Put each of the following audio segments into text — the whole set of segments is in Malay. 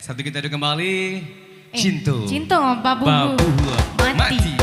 Satu kita ada kembali. Cinto. Cinto, babu mati.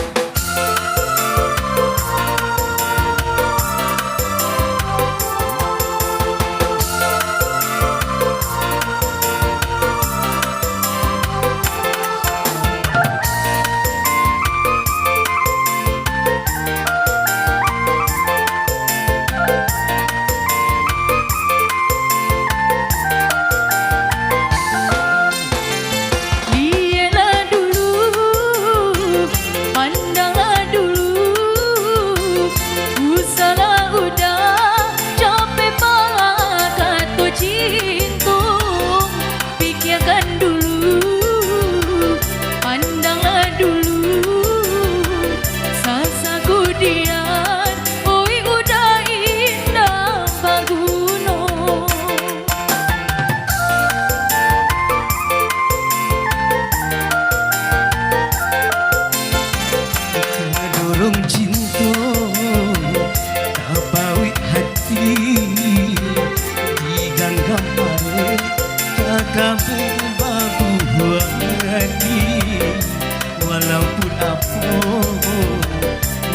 Walaupun apa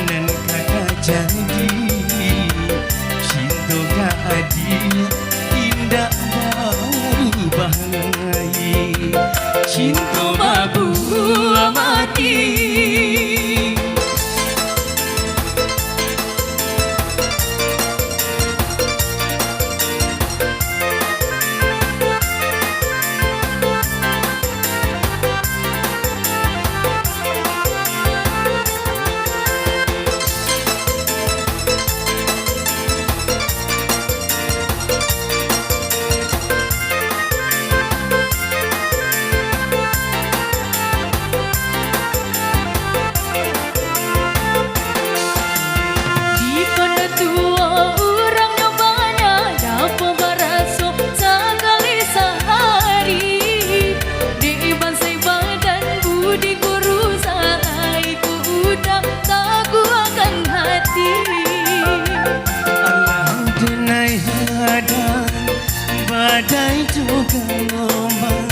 nan kata janji, cinta gak adil, indah baru bahai, cinta babu mati. Badai juga gelombang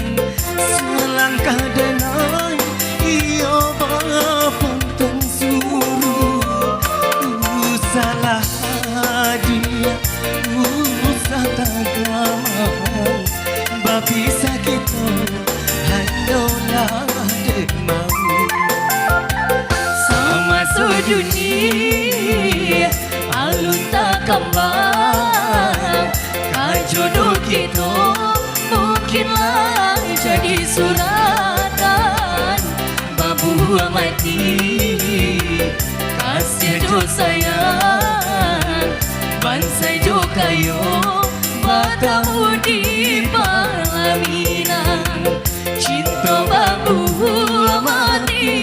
selangkah denai, iyo bapantang suruh salah dia usah tagamang babi sakit hanyalah demam sama sedunia alun tak kembang. Jodoh kita mungkinlah jadi suratan babu mati, kasih jo sayang bansai jo kayo batamu di palaminan, cinta babu mati.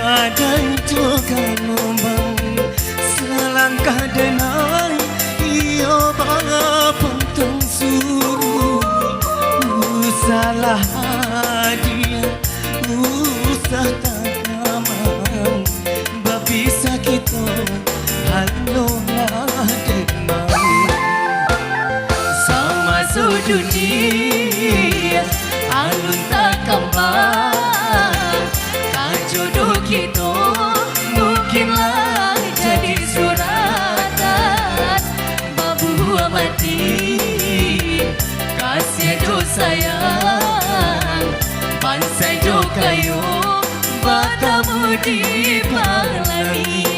Badai juga gelombang selangkah denai, iyo bapantang suruh salah dia usah tagamang babi sakit hanyalah demam sama sedunia alun tak kembang. Jodoh kita mungkinlah jadi suratan babu mati, kasih jo sayang bansai jo kayo batamu di palaminan.